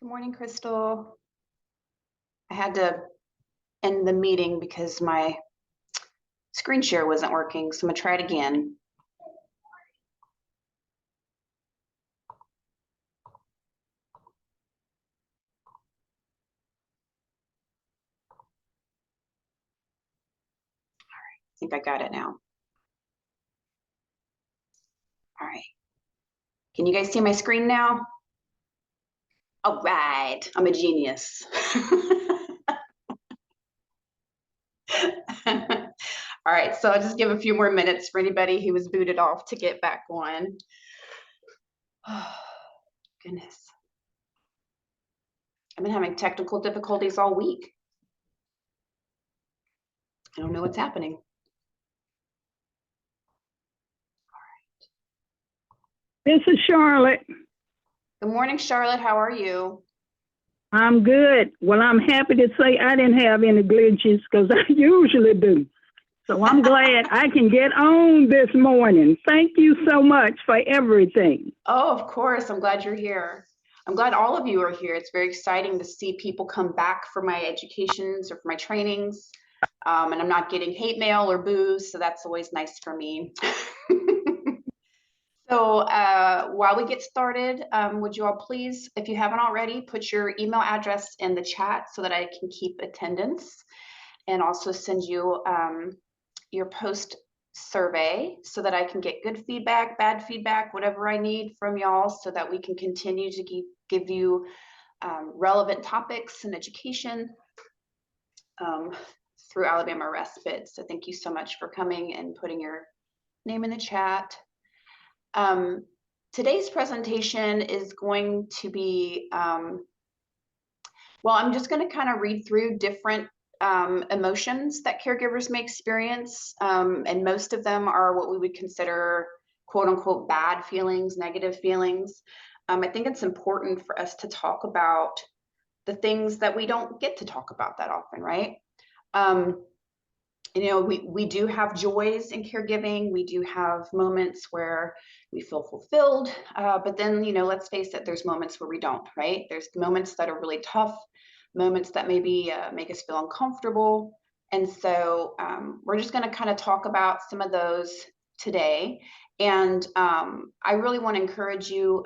Good morning, Crystal. I had to end the meeting because my screen share wasn't working, so I'm gonna try it again. I think I got it now. All right. Can you guys see my screen now? All right, I'm a genius. All right, so I'll just give a few more minutes for anybody who was booted off to get back on. Oh, goodness. I've been having technical difficulties all week. I don't know what's happening. This is Charlotte. Good morning, Charlotte. How are you? I'm good. Well, I'm happy to say I didn't have any glitches because I usually do. So I'm glad I can get on this morning. Thank you so much for everything. Oh, of course. I'm glad you're here. I'm glad all of you are here. It's very exciting to see people come back for my educations or for my trainings. And I'm not getting hate mail or boos, so that's always nice for me. So while we get started, would you all please, if you haven't already, put your email address in the chat so that I can keep attendance and also send you your post survey so that I can get good feedback, bad feedback, whatever I need from y'all so that we can continue to give you relevant topics and education through Alabama Respite. So thank you so much for coming and putting your name in the chat. Today's presentation is going to be, well, I'm just going to kind of read through different emotions that caregivers may experience, and most of them are what we would consider quote unquote bad feelings, negative feelings. I think it's important for us to talk about the things that we don't get to talk about that often, right? You know, we do have joys in caregiving. We do have moments where we feel fulfilled, but then, you know, let's face it, there's moments where we don't, right? There's moments that are really tough, moments that maybe make us feel uncomfortable. And so we're just going to kind of talk about some of those today. And I really want to encourage you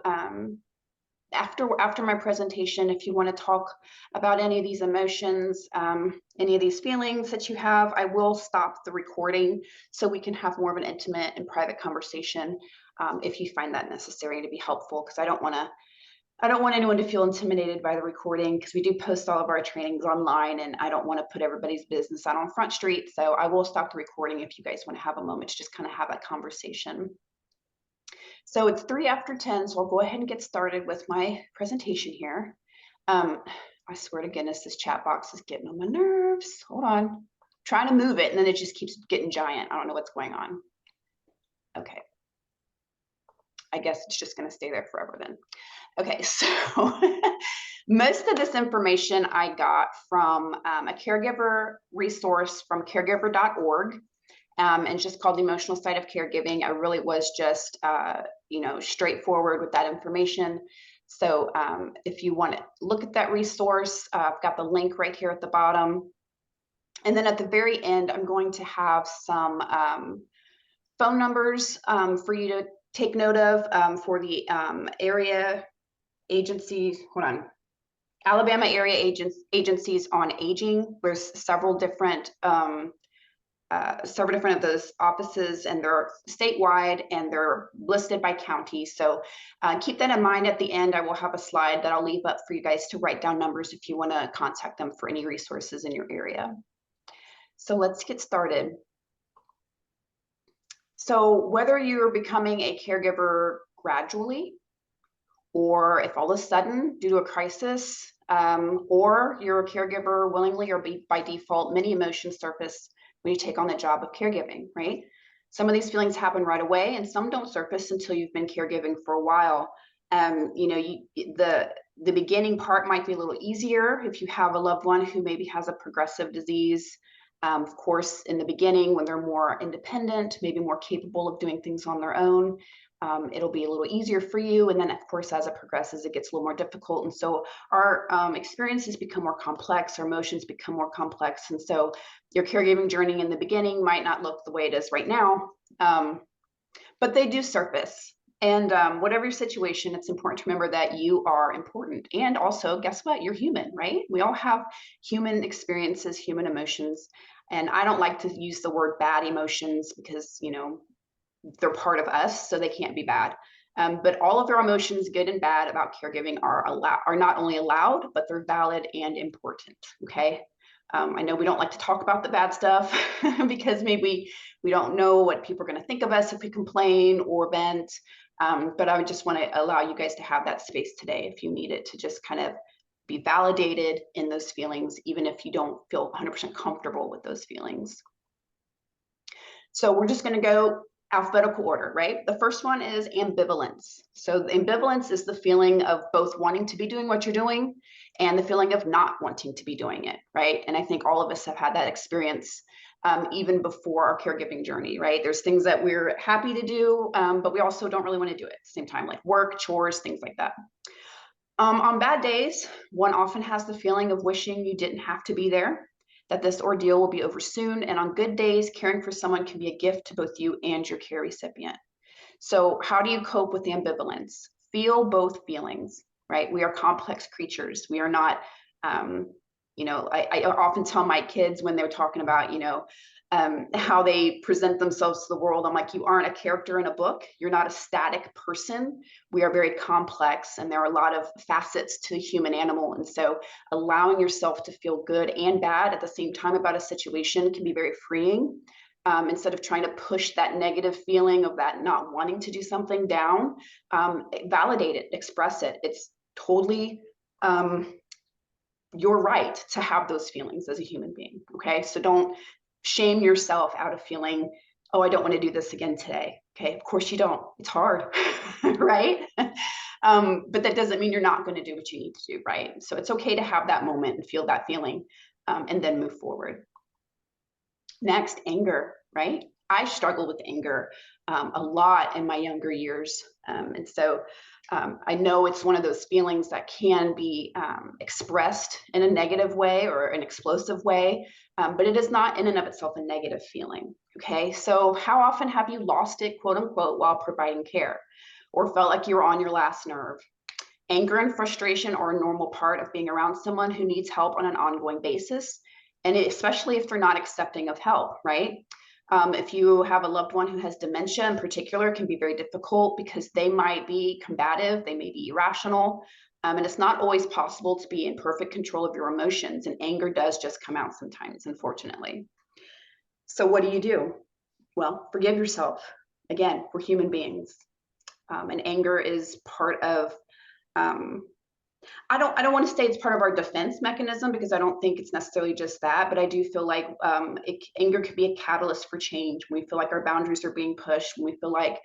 after my presentation, if you want to talk about any of these emotions, any of these feelings that you have, I will stop the recording so we can have more of an intimate and private conversation if you find that necessary to be helpful, because I don't want anyone to feel intimidated by the recording, because we do post all of our trainings online and I don't want to put everybody's business out on Front Street. So I will stop the recording if you guys want to have a moment to just kind of have that conversation. So it's 3 after 10, so I'll go ahead and get started with my presentation here. I swear to goodness, this chat box is getting on my nerves. Hold on. I'm trying to move it and then it just keeps getting giant. I don't know what's going on. Okay. I guess it's just going to stay there forever then. Okay, so most of this information I got from a caregiver resource from caregiver.org. And it's just called The Emotional Side of Caregiving. I really was just, you know, straightforward with that information. So if you want to look at that resource, I've got the link right here at the bottom. And then at the very end, I'm going to have some phone numbers for you to take note of for the area agencies. Hold on. Alabama Area Agencies on Aging. There's several different of those offices, and they're statewide and they're listed by county. So keep that in mind. At the end, I will have a slide that I'll leave up for you guys to write down numbers if you want to contact them for any resources in your area. So let's get started. So whether you're becoming a caregiver gradually, or if all of a sudden due to a crisis, or you're a caregiver willingly or by default, many emotions surface when you take on the job of caregiving, right? Some of these feelings happen right away and some don't surface until you've been caregiving for a while. You know, the beginning part might be a little easier if you have a loved one who maybe has a progressive disease, Of course, in the beginning, when they're more independent, maybe more capable of doing things on their own, it'll be a little easier for you. And then, of course, as it progresses, it gets a little more difficult. And so our experiences become more complex, our emotions become more complex. And so your caregiving journey in the beginning might not look the way it is right now, but they do surface. And whatever your situation, it's important to remember that you are important. And also, guess what? You're human, right? We all have human experiences, human emotions. And I don't like to use the word bad emotions because, they're part of us, so they can't be bad. But all of our emotions, good and bad, about caregiving are not only allowed, but they're valid and important. Okay. I know we don't like to talk about the bad stuff because maybe we don't know what people are going to think of us if we complain or vent. But I would just want to allow you guys to have that space today if you need it, to just kind of be validated in those feelings, even if you don't feel 100% comfortable with those feelings. So we're just going to go alphabetical order, right? The first one is ambivalence. So ambivalence is the feeling of both wanting to be doing what you're doing and the feeling of not wanting to be doing it, right? And I think all of us have had that experience even before our caregiving journey, right? There's things that we're happy to do, but we also don't really want to do it at the same time, like work, chores, things like that. On bad days, one often has the feeling of wishing you didn't have to be there, that this ordeal will be over soon. And on good days, caring for someone can be a gift to both you and your care recipient. So, how do you cope with the ambivalence? Feel both feelings, right? We are complex creatures. We are not, I often tell my kids when they're talking about, how they present themselves to the world. I'm like, you aren't a character in a book. You're not a static person. We are very complex, and there are a lot of facets to the human animal. And so, allowing yourself to feel good and bad at the same time about a situation can be very freeing. Instead of trying to push that negative feeling of that not wanting to do something down, validate it, express it. It's totally your right to have those feelings as a human being. Okay. So don't shame yourself out of feeling, oh, I don't want to do this again today. Okay. Of course you don't. It's hard, right? But that doesn't mean you're not going to do what you need to do, right? So it's okay to have that moment and feel that feeling, and then move forward. Next, anger, right? I struggled with anger a lot in my younger years. And so I know it's one of those feelings that can be expressed in a negative way or an explosive way, but it is not in and of itself a negative feeling. Okay, so how often have you lost it, quote unquote, while providing care, or felt like you were on your last nerve? Anger and frustration are a normal part of being around someone who needs help on an ongoing basis, and especially if they're not accepting of help, right? If you have a loved one who has dementia in particular, it can be very difficult because they might be combative, they may be irrational, and it's not always possible to be in perfect control of your emotions, and anger does just come out sometimes, unfortunately. So what do? Well, forgive yourself. Again, we're human beings, and anger is part of um, I don't want to say it's part of our defense mechanism because I don't think it's necessarily just that, but I do feel like anger could be a catalyst for change. When we feel like our boundaries are being pushed, when we feel like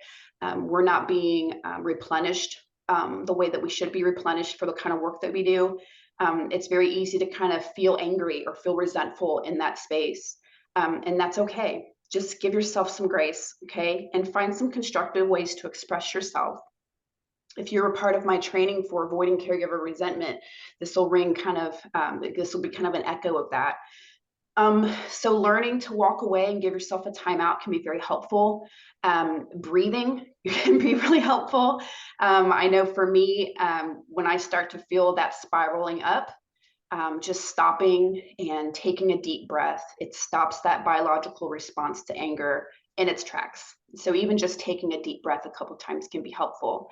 we're not being replenished the way that we should be replenished for the kind of work that we do. It's very easy to kind of feel angry or feel resentful in that space. And that's okay. Just give yourself some grace, okay? And find some constructive ways to express yourself. If you're a part of my training for avoiding caregiver resentment, this will ring kind of, this will be kind of an echo of that. So learning to walk away and give yourself a timeout can be very helpful. Breathing can be really helpful. I know for me, when I start to feel that spiraling up, just stopping and taking a deep breath, it stops that biological response to anger in its tracks. So even just taking a deep breath a couple times can be helpful.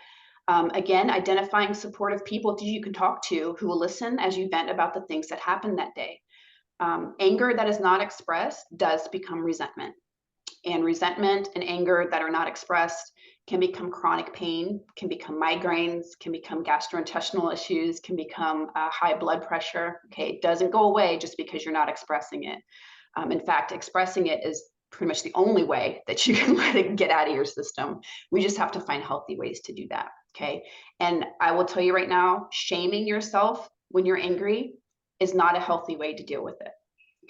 Again, identifying supportive people that you can talk to who will listen as you vent about the things that happened that day. Anger that is not expressed does become resentment. And resentment and anger that are not expressed can become chronic pain, can become migraines, can become gastrointestinal issues, can become high blood pressure. Okay, it doesn't go away just because you're not expressing it. In fact, expressing it is pretty much the only way that you can let it get out of your system. We just have to find healthy ways to do that. Okay. And I will tell you right now, shaming yourself when you're angry is not a healthy way to deal with it.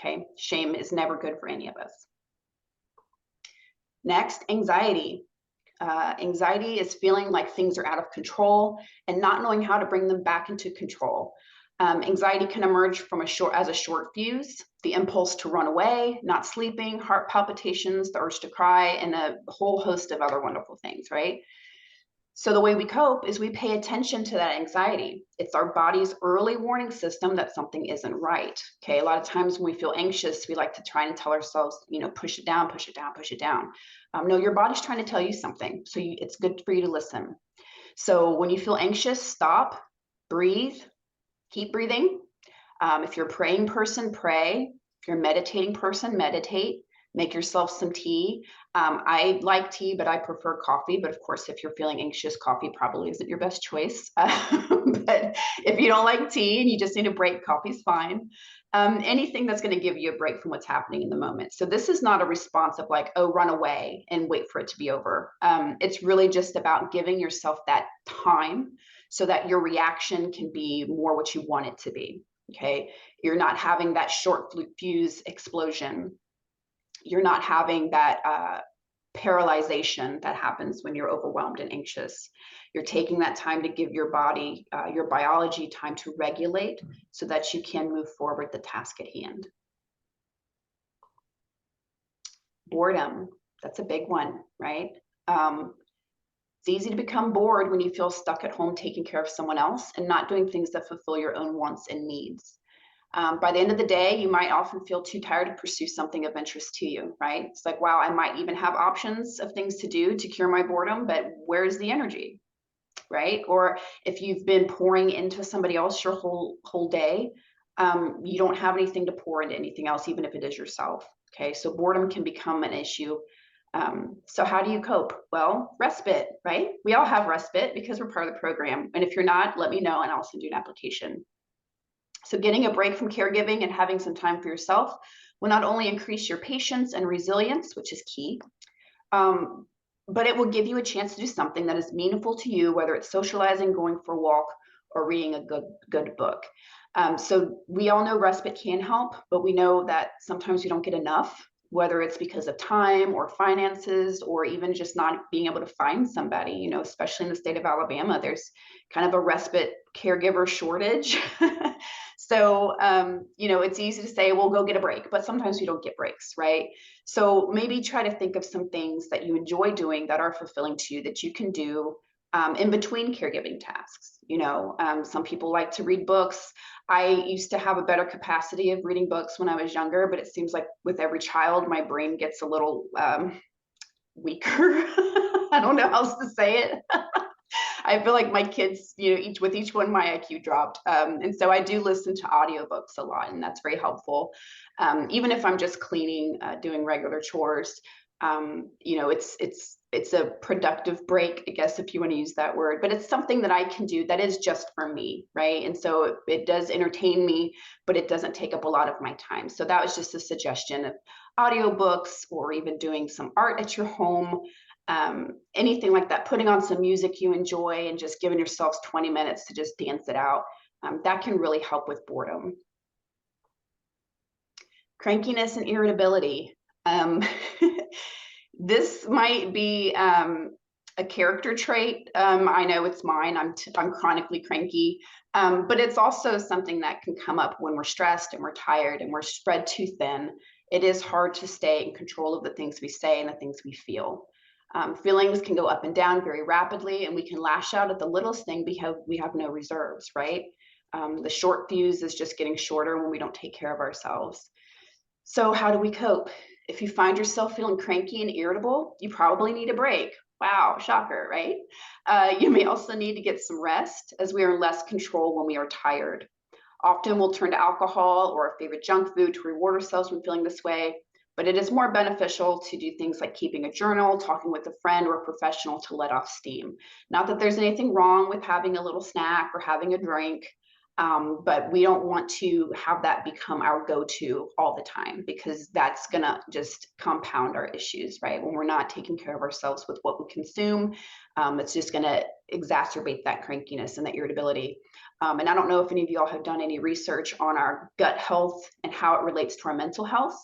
Okay, shame is never good for any of us. Next, anxiety. Anxiety is feeling like things are out of control and not knowing how to bring them back into control. Anxiety can emerge from as a short fuse, the impulse to run away, not sleeping, heart palpitations, the urge to cry, and a whole host of other wonderful things, right? So the way we cope is we pay attention to that anxiety. It's our body's early warning system that something isn't right. Okay, a lot of times when we feel anxious, we like to try and tell ourselves, push it down, push it down, push it down. No, your body's trying to tell you something. So it's good for you to listen. So when you feel anxious, stop, breathe, keep breathing. If you're a praying person, pray. If you're a meditating person, meditate. Make yourself some tea. I like tea, but I prefer coffee. But of course, if you're feeling anxious, coffee probably isn't your best choice. But if you don't like tea and you just need a break, coffee's fine. Anything that's going to give you a break from what's happening in the moment. So this is not a response of like, oh, run away and wait for it to be over. It's really just about giving yourself that time so that your reaction can be more what you want it to be. Okay, you're not having that short fuse explosion. You're not having that paralyzation that happens when you're overwhelmed and anxious. You're taking that time to give your body, your biology, time to regulate so that you can move forward the task at hand. Boredom, that's a big one, right? It's easy to become bored when you feel stuck at home taking care of someone else and not doing things that fulfill your own wants and needs. By the end of the day, you might often feel too tired to pursue something of interest to you, right? It's like, wow, I might even have options of things to do to cure my boredom, but where's the energy, right? Or if you've been pouring into somebody else your whole day, you don't have anything to pour into anything else, even if it is yourself. Okay, so boredom can become an issue. So how do you cope? Well, respite, right? We all have respite because we're part of the program. And if you're not, let me know and I'll send you an application. So getting a break from caregiving and having some time for yourself will not only increase your patience and resilience, which is key, but it will give you a chance to do something that is meaningful to you, whether it's socializing, going for a walk, or reading a good book. So we all know respite can help, but we know that sometimes we don't get enough, whether it's because of time or finances, or even just not being able to find somebody, especially in the state of Alabama, there's kind of a respite caregiver shortage. So, it's easy to say, well, go get a break, but sometimes we don't get breaks, right? So maybe try to think of some things that you enjoy doing that are fulfilling to you that you can do in between caregiving tasks. Some people like to read books. I used to have a better capacity of reading books when I was younger, but it seems like with every child, my brain gets a little weaker. I don't know how else to say it. I feel like my kids, each one, my IQ dropped. And so I do listen to audiobooks a lot, and that's very helpful. Even if I'm just cleaning, doing regular chores, it's a productive break, I guess, if you want to use that word, but it's something that I can do that is just for me, right? And so it does entertain me, but it doesn't take up a lot of my time. So that was just a suggestion of audiobooks, or even doing some art at your home. Anything like that, putting on some music you enjoy and just giving yourselves 20 minutes to just dance it out. That can really help with boredom. Crankiness and irritability. This might be a character trait. I know it's mine. I'm chronically cranky, but it's also something that can come up when we're stressed and we're tired and we're spread too thin. It is hard to stay in control of the things we say and the things we feel. Feelings can go up and down very rapidly, and we can lash out at the littlest thing because we have no reserves, right? The short fuse is just getting shorter when we don't take care of ourselves. So how do we cope? If you find yourself feeling cranky and irritable, you probably need a break. Wow, shocker, right? You may also need to get some rest, as we are in less control when we are tired. Often we'll turn to alcohol or our favorite junk food to reward ourselves when feeling this way. But it is more beneficial to do things like keeping a journal, talking with a friend or a professional to let off steam. Not that there's anything wrong with having a little snack or having a drink, but we don't want to have that become our go-to all the time, because that's gonna just compound our issues, right? When we're not taking care of ourselves with what we consume, it's just gonna exacerbate that crankiness and that irritability. And I don't know if any of y'all have done any research on our gut health and how it relates to our mental health,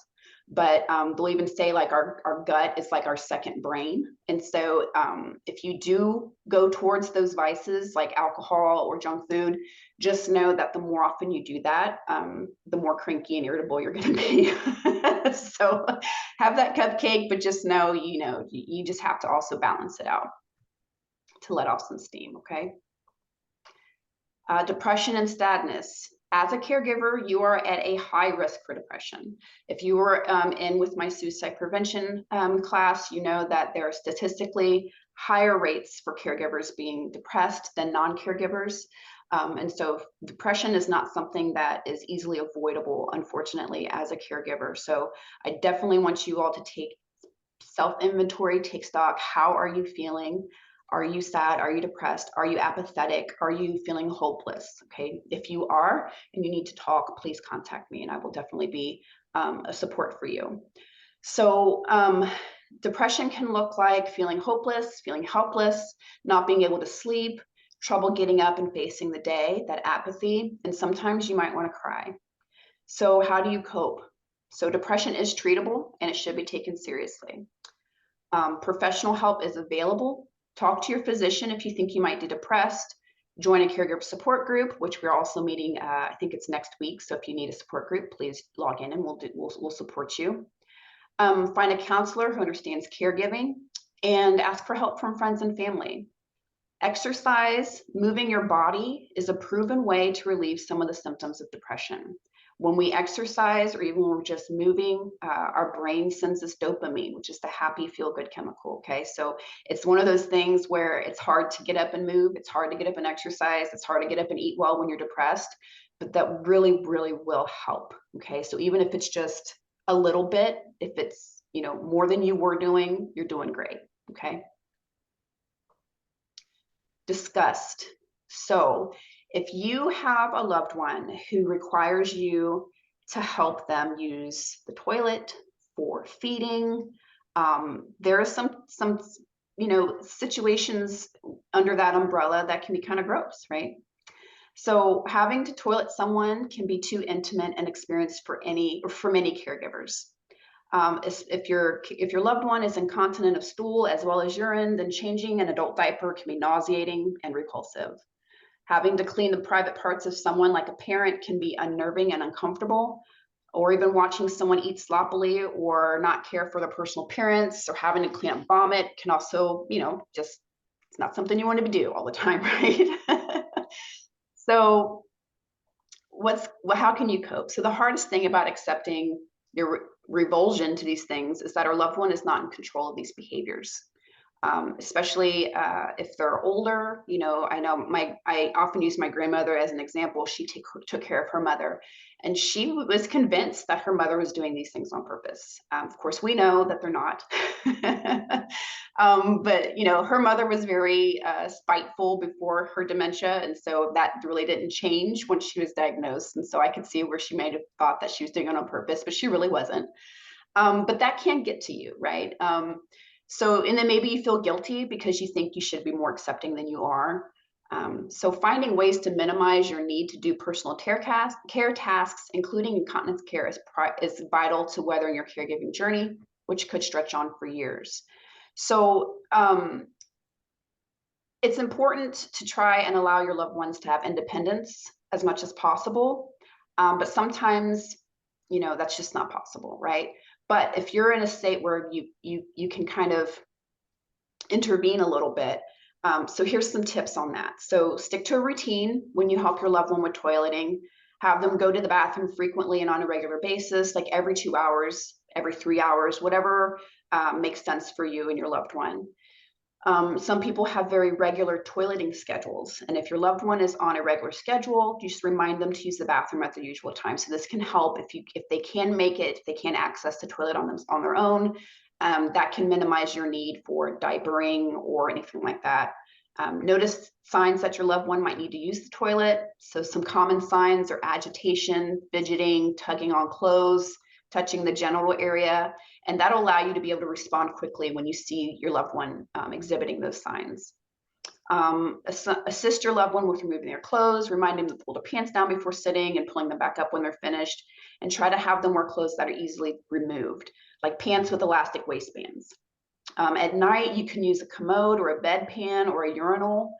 but they'll even say like our gut is like our second brain. And so if you do go towards those vices like alcohol or junk food, just know that the more often you do that, the more cranky and irritable you're going to be. So have that cupcake, but just know, you just have to also balance it out to let off some steam, okay? Depression and sadness. As a caregiver, you are at a high risk for depression. If you were in with my suicide prevention class, you know that there are statistically higher rates for caregivers being depressed than non-caregivers. And so depression is not something that is easily avoidable, unfortunately, as a caregiver. So I definitely want you all to take self-inventory, take stock. How are you feeling? Are you sad? Are you depressed? Are you apathetic? Are you feeling hopeless? Okay, if you are and you need to talk, please contact me and I will definitely be a support for you. So depression can look like feeling hopeless, feeling helpless, not being able to sleep, trouble getting up and facing the day, that apathy, and sometimes you might want to cry. So how do you cope? So depression is treatable and it should be taken seriously. Professional help is available. Talk to your physician if you think you might be depressed. Join a caregiver support group, which we're also meeting, I think it's next week. So if you need a support group, please log in and we'll support you. Find a counselor who understands caregiving and ask for help from friends and family. Exercise, moving your body is a proven way to relieve some of the symptoms of depression. When we exercise or even when we're just moving, our brain sends this dopamine, which is the happy feel-good chemical, okay? So it's one of those things where it's hard to get up and move, it's hard to get up and exercise, it's hard to get up and eat well when you're depressed, but that really, really will help, okay? So even if it's just a little bit, if it's, more than you were doing, you're doing great, okay? Disgust. So if you have a loved one who requires you to help them use the toilet for feeding, there are some situations under that umbrella that can be kind of gross, right? So having to toilet someone can be too intimate an experience for many caregivers. If your loved one is incontinent of stool as well as urine, then changing an adult diaper can be nauseating and repulsive. Having to clean the private parts of someone like a parent can be unnerving and uncomfortable, or even watching someone eat sloppily or not care for their personal appearance or having to clean up vomit can also, just, it's not something you want to do all the time, right? So how can you cope? So the hardest thing about accepting your revulsion to these things is that our loved one is not in control of these behaviors. Especially if they're older. I know I often use my grandmother as an example. She took care of her mother, and she was convinced that her mother was doing these things on purpose. Of course, we know that they're not. But her mother was very spiteful before her dementia, and so that really didn't change when she was diagnosed. And so I could see where she may have thought that she was doing it on purpose, but she really wasn't. But that can get to you, right? And then maybe you feel guilty because you think you should be more accepting than you are. So finding ways to minimize your need to do personal care tasks, including incontinence care, is vital to weathering your caregiving journey, which could stretch on for years. So it's important to try and allow your loved ones to have independence as much as possible. But sometimes, that's just not possible, right? But if you're in a state where you can kind of intervene a little bit, so here's some tips on that. So stick to a routine when you help your loved one with toileting. Have them go to the bathroom frequently and on a regular basis, like every 2 hours, every 3 hours, whatever makes sense for you and your loved one. Some people have very regular toileting schedules, and if your loved one is on a regular schedule, you just remind them to use the bathroom at the usual time. So this can help if they can make it, if they can't access the toilet on their own. That can minimize your need for diapering or anything like that. Notice signs that your loved one might need to use the toilet. So some common signs are agitation, fidgeting, tugging on clothes, touching the genital area, and that'll allow you to be able to respond quickly when you see your loved one exhibiting those signs. Assist your loved one with removing their clothes, remind them to pull their pants down before sitting and pulling them back up when they're finished, and try to have them wear clothes that are easily removed, like pants with elastic waistbands. At night, you can use a commode or a bedpan or a urinal,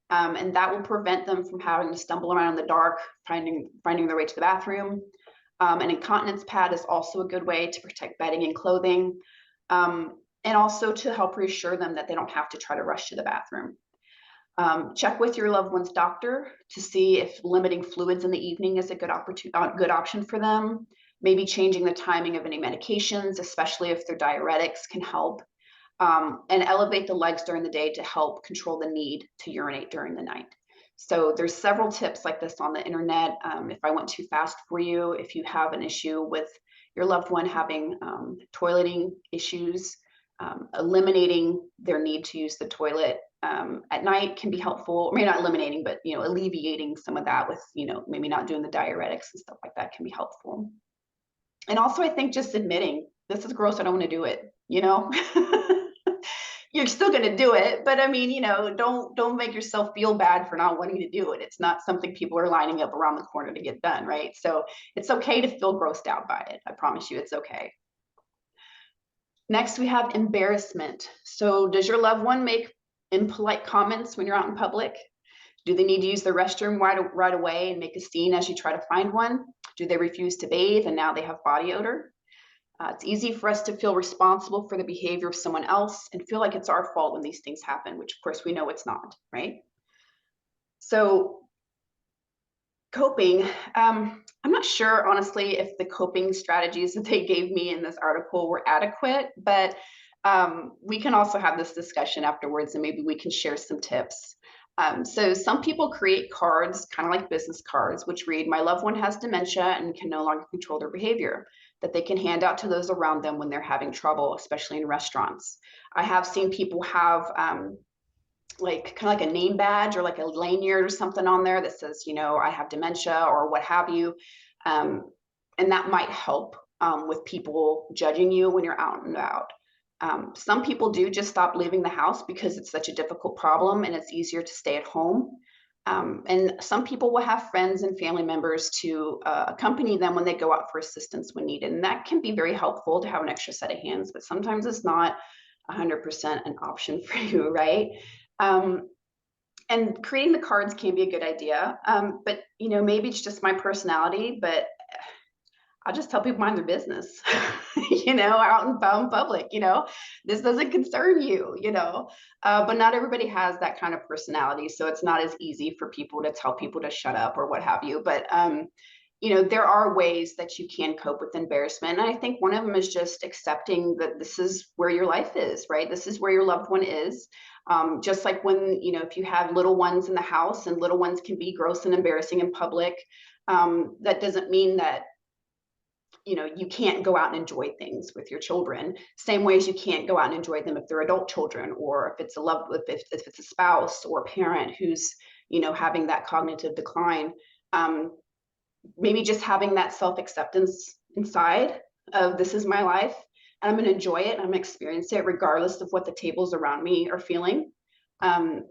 and that will prevent them from having to stumble around in the dark, finding their way to the bathroom. An incontinence pad is also a good way to protect bedding and clothing, and also to help reassure them that they don't have to try to rush to the bathroom. Check with your loved one's doctor to see if limiting fluids in the evening is a good option for them. Maybe changing the timing of any medications, especially if they're diuretics, can help. And elevate the legs during the day to help control the need to urinate during the night. So there's several tips like this on the internet. If I went too fast for you, if you have an issue with your loved one having toileting issues, eliminating their need to use the toilet at night can be helpful. Maybe not eliminating, but alleviating some of that with maybe not doing the diuretics and stuff like that can be helpful. And also, I think just admitting this is gross, I don't want to do it. You're still going to do it, but I mean, don't make yourself feel bad for not wanting to do it. It's not something people are lining up around the corner to get done, right? So it's okay to feel grossed out by it. I promise you, it's okay. Next, we have embarrassment. So does your loved one make impolite comments when you're out in public? Do they need to use the restroom right away and make a scene as you try to find one? Do they refuse to bathe and now they have body odor? It's easy for us to feel responsible for the behavior of someone else and feel like it's our fault when these things happen, which of course we know it's not, right? So coping, I'm not sure, honestly, if the coping strategies that they gave me in this article were adequate, but we can also have this discussion afterwards and maybe we can share some tips. So some people create cards, kind of like business cards, which read, "My loved one has dementia and can no longer control their behavior," that they can hand out to those around them when they're having trouble, especially in restaurants. I have seen people have like kind of like a name badge or like a lanyard or something on there that says, I have dementia or what have you. And that might help with people judging you when you're out and about. Some people do just stop leaving the house because it's such a difficult problem and it's easier to stay at home. And some people will have friends and family members to accompany them when they go out for assistance when needed. And that can be very helpful to have an extra set of hands, but sometimes it's not 100% an option for you, right? And creating the cards can be a good idea. But maybe it's just my personality, but I'll just tell people mind their business, out in public, this doesn't concern you, but not everybody has that kind of personality. So it's not as easy for people to tell people to shut up or what have you. But, there are ways that you can cope with embarrassment. And I think one of them is just accepting that this is where your life is, right? This is where your loved one is. Just like when, if you have little ones in the house and little ones can be gross and embarrassing in public, that doesn't mean that you can't go out and enjoy things with your children, same way as you can't go out and enjoy them if they're adult children, or if it's if it's a spouse or a parent who's having that cognitive decline. Maybe just having that self-acceptance inside of, this is my life and I'm going to enjoy it, I'm going to experience it regardless of what the tables around me are feeling.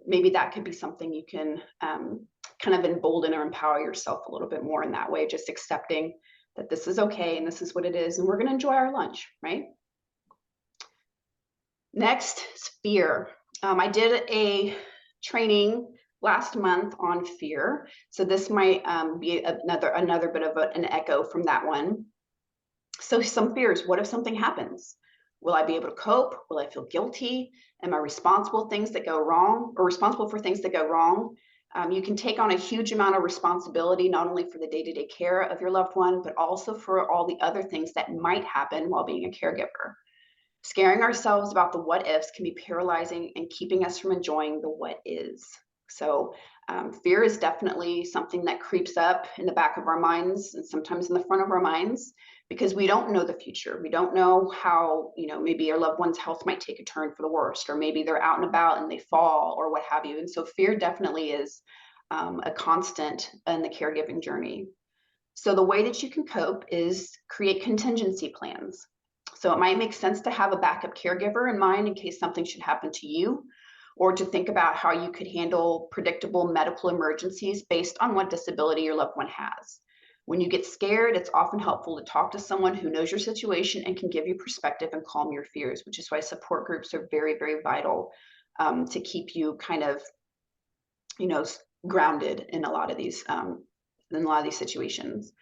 Maybe that could be something you can kind of embolden or empower yourself a little bit more in that way, just accepting that this is okay and this is what it is and we're going to enjoy our lunch, right? Next is fear. I did a training last month on fear, so this might be another bit of an echo from that one. So some fears: what if something happens? Will I be able to cope? Will I feel guilty? Am I responsible for things that go wrong? You can take on a huge amount of responsibility, not only for the day-to-day care of your loved one, but also for all the other things that might happen while being a caregiver. Scaring ourselves about the what ifs can be paralyzing and keeping us from enjoying the what is. So fear is definitely something that creeps up in the back of our minds and sometimes in the front of our minds, because we don't know the future. We don't know how, maybe our loved one's health might take a turn for the worst, or maybe they're out and about and they fall or what have you. And so fear definitely is a constant in the caregiving journey. So the way that you can cope is create contingency plans. So it might make sense to have a backup caregiver in mind in case something should happen to you, or to think about how you could handle predictable medical emergencies based on what disability your loved one has. When you get scared, it's often helpful to talk to someone who knows your situation and can give you perspective and calm your fears, which is why support groups are very, very vital to keep you kind of, grounded in a lot of these situations.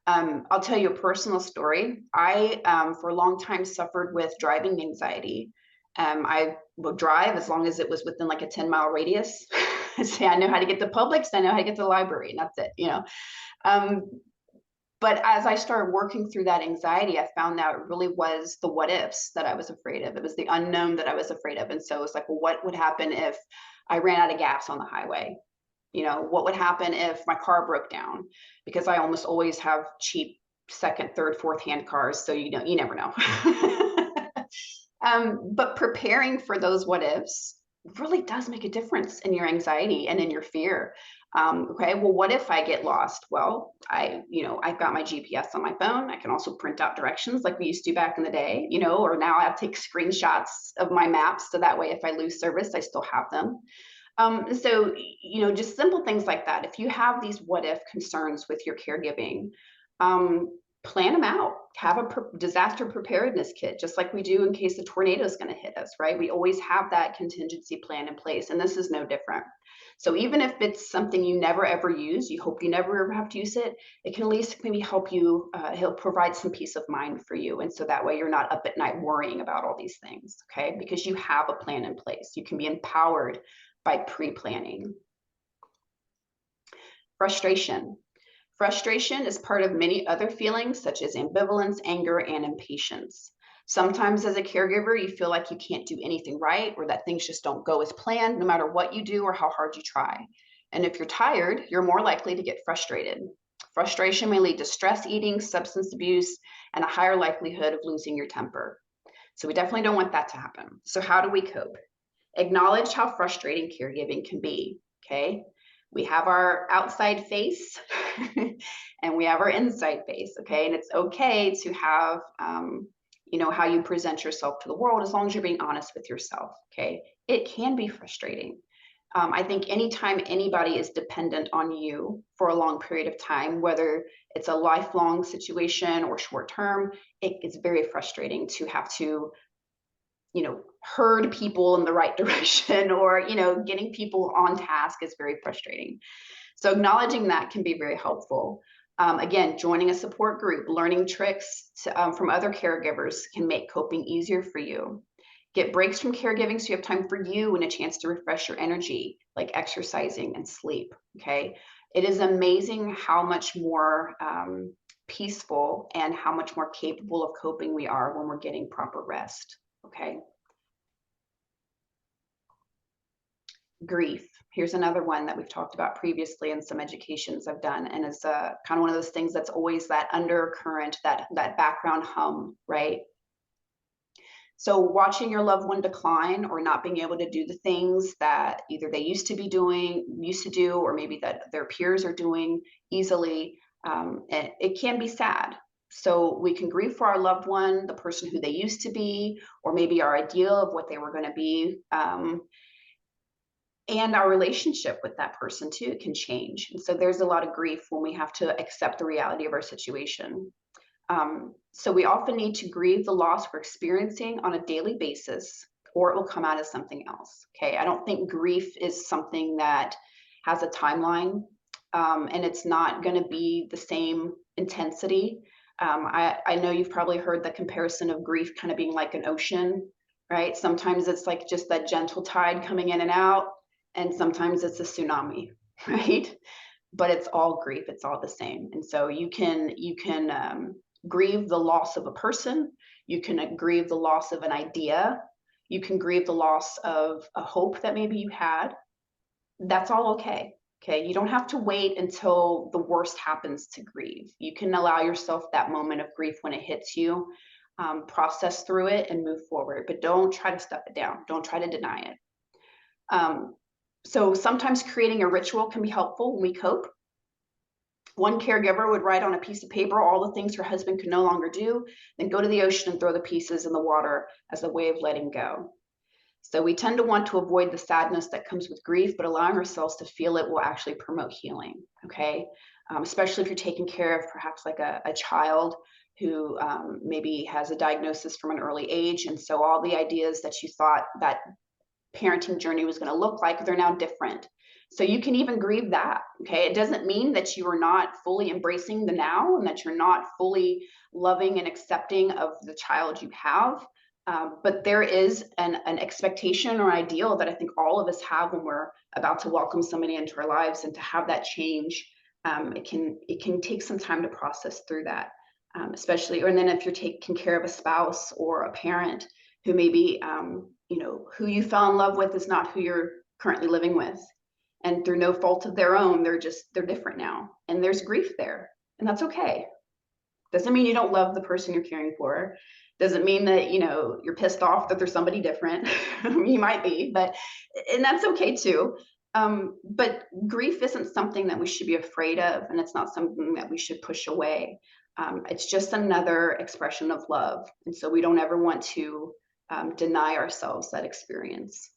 I'll tell you a personal story. I, for a long time, suffered with driving anxiety. I would drive as long as it was within like a 10-mile radius. Say I know how to get to Publix, I know how to get to the library, and that's it. But as I started working through that anxiety, I found out it really was the what ifs that I was afraid of. It was the unknown that I was afraid of. And so it's like, well, what would happen if I ran out of gas on the highway? What would happen if my car broke down? Because I almost always have cheap second, third, fourth hand cars. So, you never know. But preparing for those what ifs really does make a difference in your anxiety and in your fear. Okay, well, what if I get lost? Well, I've got my GPS on my phone. I can also print out directions like we used to back in the day, or now I take screenshots of my maps. So that way, if I lose service, I still have them. So, just simple things like that. If you have these what if concerns with your caregiving, plan them out. Have a disaster preparedness kit, just like we do in case a tornado is going to hit us, right? We always have that contingency plan in place, and this is no different. So even if it's something you never ever use, you hope you never ever have to use it, it can at least maybe help you, he'll provide some peace of mind for you. And so that way you're not up at night worrying about all these things, okay? Because you have a plan in place. You can be empowered by pre-planning. Frustration. Frustration is part of many other feelings such as ambivalence, anger, and impatience. Sometimes as a caregiver, you feel like you can't do anything right or that things just don't go as planned no matter what you do or how hard you try. And if you're tired, you're more likely to get frustrated. Frustration may lead to stress eating, substance abuse, and a higher likelihood of losing your temper. So we definitely don't want that to happen. So how do we cope? Acknowledge how frustrating caregiving can be, okay? We have our outside face and we have our inside face, okay? And it's okay to have, how you present yourself to the world as long as you're being honest with yourself, okay? It can be frustrating. I think anytime anybody is dependent on you for a long period of time, whether it's a lifelong situation or short term, it's very frustrating to have to herd people in the right direction or, getting people on task is very frustrating. So acknowledging that can be very helpful. Again, joining a support group, learning tricks from other caregivers can make coping easier for you. Get breaks from caregiving so you have time for you and a chance to refresh your energy, like exercising and sleep, okay? It is amazing how much more peaceful and how much more capable of coping we are when we're getting proper rest. Okay. Grief. Here's another one that we've talked about previously in some educations I've done, and it's kind of one of those things that's always that undercurrent, that background hum, right? So watching your loved one decline or not being able to do the things that either they used to do, or maybe that their peers are doing easily, it can be sad. So we can grieve for our loved one, the person who they used to be, or maybe our ideal of what they were going to be. And our relationship with that person too can change. And so there's a lot of grief when we have to accept the reality of our situation. So we often need to grieve the loss we're experiencing on a daily basis, or it will come out as something else. Okay, I don't think grief is something that has a timeline, and it's not going to be the same intensity. I know you've probably heard the comparison of grief kind of being like an ocean, right? Sometimes it's like just that gentle tide coming in and out, and sometimes it's a tsunami, right? But it's all grief, it's all the same. And so you can grieve the loss of a person, you can grieve the loss of an idea, you can grieve the loss of a hope that maybe you had. That's all okay. Okay, you don't have to wait until the worst happens to grieve. You can allow yourself that moment of grief when it hits you, process through it and move forward, but don't try to stuff it down. Don't try to deny it. So sometimes creating a ritual can be helpful when we cope. One caregiver would write on a piece of paper all the things her husband could no longer do, then go to the ocean and throw the pieces in the water as a way of letting go. So we tend to want to avoid the sadness that comes with grief, but allowing ourselves to feel it will actually promote healing. Okay. Especially if you're taking care of perhaps like a child who maybe has a diagnosis from an early age. And so all the ideas that you thought that parenting journey was going to look like, they're now different. So you can even grieve that. Okay. It doesn't mean that you are not fully embracing the now and that you're not fully loving and accepting of the child you have. But there is an expectation or ideal that I think all of us have when we're about to welcome somebody into our lives, and to have that change, it can take some time to process through that, especially, and then if you're taking care of a spouse or a parent who maybe who you fell in love with is not who you're currently living with, and through no fault of their own, they're different now, and there's grief there, and that's okay. Doesn't mean you don't love the person you're caring for. Doesn't mean that you're pissed off that there's somebody different. You might be, and that's okay too. But grief isn't something that we should be afraid of, and it's not something that we should push away. It's just another expression of love, and so we don't ever want to deny ourselves that experience.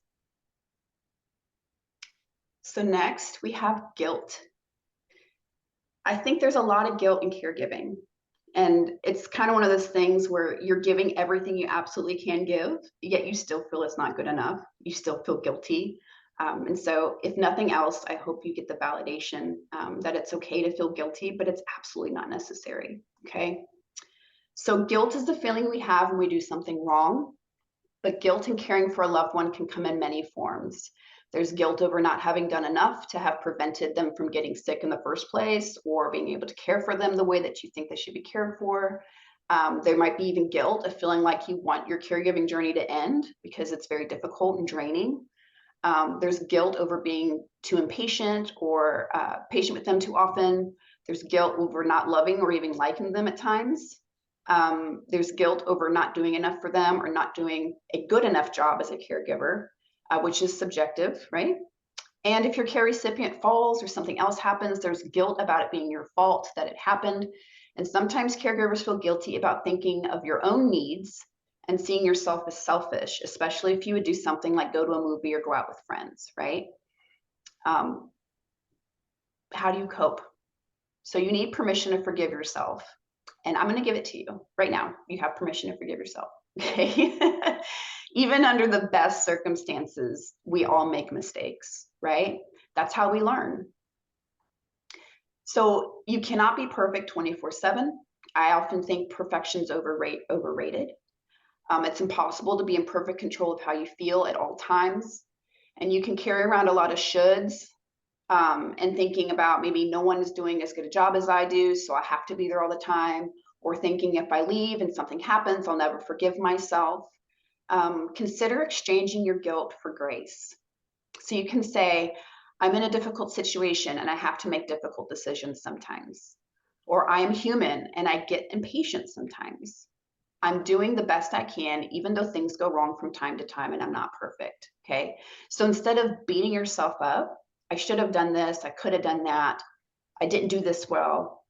So next we have guilt. I think there's a lot of guilt in caregiving. And it's kind of one of those things where you're giving everything you absolutely can give, yet you still feel it's not good enough. You still feel guilty. And so, if nothing else, I hope you get the validation that it's okay to feel guilty, but it's absolutely not necessary. Okay. So, guilt is the feeling we have when we do something wrong, but guilt in caring for a loved one can come in many forms. There's guilt over not having done enough to have prevented them from getting sick in the first place, or being able to care for them the way that you think they should be cared for. There might be even guilt of feeling like you want your caregiving journey to end because it's very difficult and draining. There's guilt over being too impatient or patient with them too often. There's guilt over not loving or even liking them at times. There's guilt over not doing enough for them or not doing a good enough job as a caregiver, which is subjective, right? And if your care recipient falls or something else happens, there's guilt about it being your fault that it happened. And sometimes caregivers feel guilty about thinking of your own needs and seeing yourself as selfish, especially if you would do something like go to a movie or go out with friends, right? How do you cope? So you need permission to forgive yourself. And I'm going to give it to you right now. You have permission to forgive yourself. Okay. Even under the best circumstances, we all make mistakes, right? That's how we learn. So you cannot be perfect 24/7. I often think perfection's overrated. It's impossible to be in perfect control of how you feel at all times. And you can carry around a lot of shoulds, and thinking about maybe no one is doing as good a job as I do, so I have to be there all the time, or thinking if I leave and something happens, I'll never forgive myself. Consider exchanging your guilt for grace. So you can say, I'm in a difficult situation and I have to make difficult decisions sometimes. Or I am human and I get impatient sometimes. I'm doing the best I can, even though things go wrong from time to time and I'm not perfect. Okay. So instead of beating yourself up, I should have done this, I could have done that, I didn't do this well,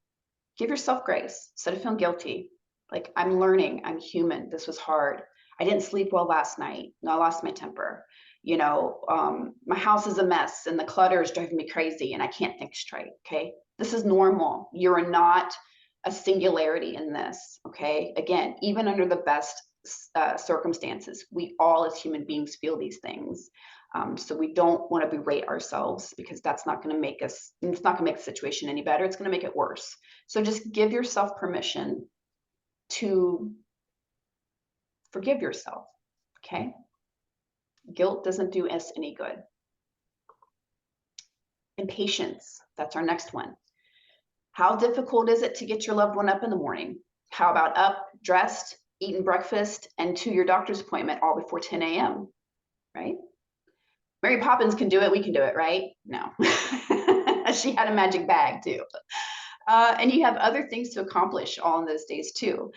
give yourself grace instead of feeling guilty. Like, I'm learning, I'm human, this was hard. I didn't sleep well last night. No, I lost my temper. My house is a mess and the clutter is driving me crazy and I can't think straight. Okay. This is normal. You're not a singularity in this. Okay. Again, even under the best circumstances, we all as human beings feel these things. So we don't want to berate ourselves, because that's not going to make us, it's not going to make the situation any better. It's going to make it worse. So just give yourself permission to forgive yourself. Okay. Guilt doesn't do us any good. Impatience, that's our next one. How difficult is it to get your loved one up in the morning? How about up, dressed, eating breakfast, and to your doctor's appointment all before 10 a.m., right? Mary Poppins can do it, we can do it, right? No. She had a magic bag too. And you have other things to accomplish all in those days too.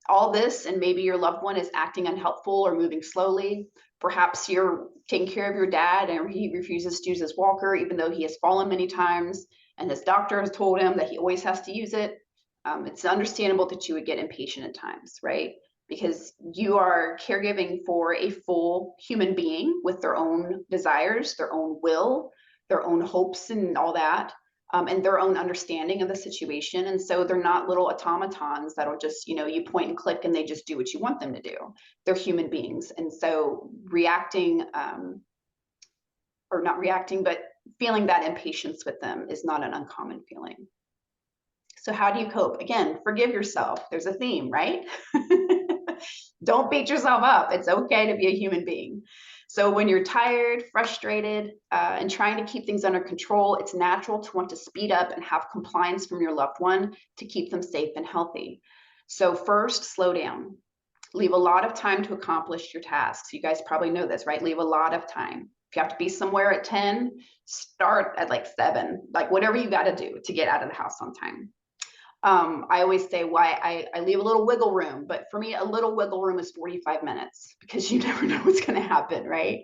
All this, and maybe your loved one is acting unhelpful or moving slowly. Perhaps you're taking care of your dad and he refuses to use his walker, even though he has fallen many times and his doctor has told him that he always has to use it. It's understandable that you would get impatient at times, right? because you are caregiving for a full human being with their own desires, their own will, their own hopes and all that, and their own understanding of the situation. And so they're not little automatons that'll just, you point and click and they just do what you want them to do. They're human beings. And so reacting, or not reacting, but feeling that impatience with them is not an uncommon feeling. So how do you cope? Again, forgive yourself. There's a theme, right? Don't beat yourself up. It's okay to be a human being. So when you're tired, frustrated, and trying to keep things under control, it's natural to want to speed up and have compliance from your loved one to keep them safe and healthy. So first, slow down. Leave a lot of time to accomplish your tasks. You guys probably know this, right? Leave a lot of time. If you have to be somewhere at 10, start at like 7, like whatever you got to do to get out of the house on time. I always say why I leave a little wiggle room, but for me, a little wiggle room is 45 minutes because you never know what's going to happen, right?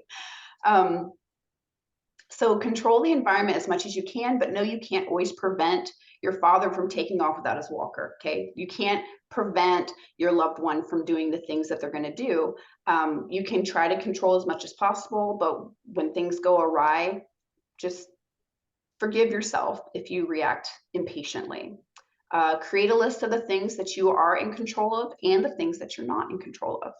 So control the environment as much as you can, but no, you can't always prevent your father from taking off without his walker, okay? You can't prevent your loved one from doing the things that they're going to do. You can try to control as much as possible, but when things go awry, just forgive yourself if you react impatiently. Create a list of the things that you are in control of and the things that you're not in control of.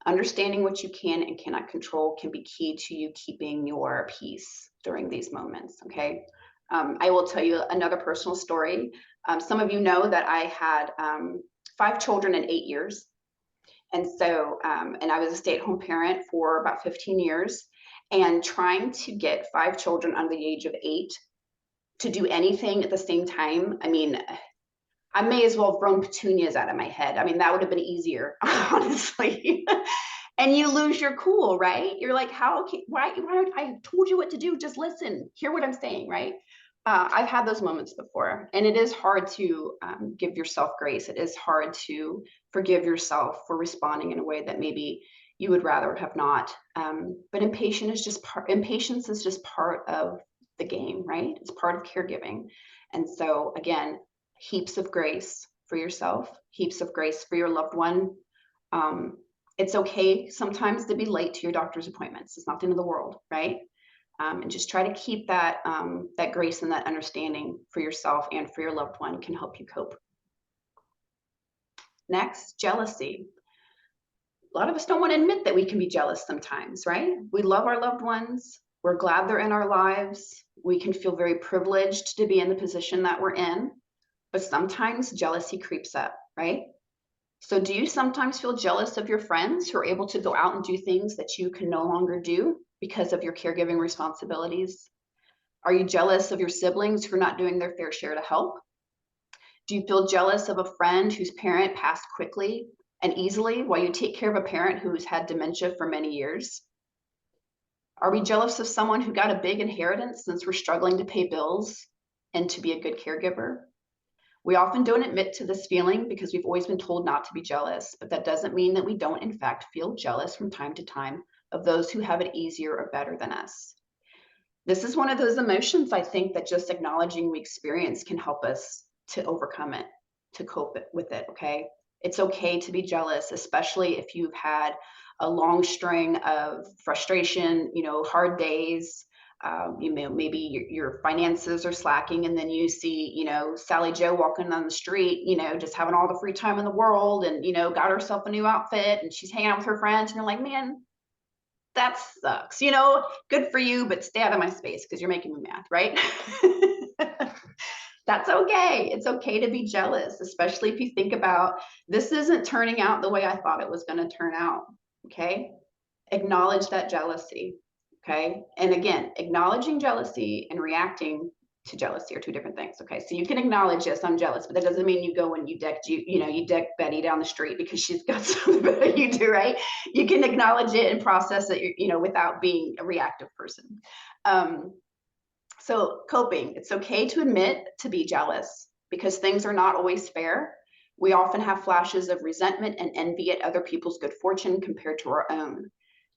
Understanding what you can and cannot control can be key to you keeping your peace during these moments, okay? I will tell you another personal story. Some of you know that I had 5 children in 8 years. And so, and I was a stay-at-home parent for about 15 years. And trying to get 5 children under the age of 8 to do anything at the same time, I mean, I may as well have thrown petunias out of my head. I mean, that would have been easier, honestly. And you lose your cool, right? You're like, why, I told you what to do. Just listen, hear what I'm saying, right? I've had those moments before, and it is hard to give yourself grace. It is hard to forgive yourself for responding in a way that maybe you would rather have not. But impatience is just part of the game, right? It's part of caregiving. And so again, heaps of grace for yourself, heaps of grace for your loved one. It's okay sometimes to be late to your doctor's appointments. It's not the end of the world, right? And just try to keep that that grace and that understanding for yourself and for your loved one can help you cope. Next, jealousy. A lot of us don't want to admit that we can be jealous sometimes, right? We love our loved ones. We're glad they're in our lives. We can feel very privileged to be in the position that we're in. But sometimes jealousy creeps up, right? So do you sometimes feel jealous of your friends who are able to go out and do things that you can no longer do because of your caregiving responsibilities? Are you jealous of your siblings who are not doing their fair share to help? Do you feel jealous of a friend whose parent passed quickly and easily while you take care of a parent who's had dementia for many years? Are we jealous of someone who got a big inheritance since we're struggling to pay bills and to be a good caregiver? We often don't admit to this feeling because we've always been told not to be jealous, but that doesn't mean that we don't in fact feel jealous from time to time of those who have it easier or better than us. This is one of those emotions, I think, that just acknowledging we experience can help us to overcome it, to cope with it, okay? It's okay to be jealous, especially if you've had a long string of frustration, hard days. Maybe your finances are slacking, and then you see, Sally Joe walking down the street, just having all the free time in the world, and got herself a new outfit, and she's hanging out with her friends, and you're like, man, that sucks. Good for you, but stay out of my space because you're making me mad, right? That's okay. It's okay to be jealous, especially if you think about this isn't turning out the way I thought it was going to turn out. Okay. Acknowledge that jealousy. Okay. And again, acknowledging jealousy and reacting to jealousy are 2 different things. Okay. So you can acknowledge, yes, I'm jealous, but that doesn't mean you go and you deck Betty down the street because she's got something better you do, right? You can acknowledge it and process it, without being a reactive person. So coping, it's okay to admit to be jealous because things are not always fair. We often have flashes of resentment and envy at other people's good fortune compared to our own.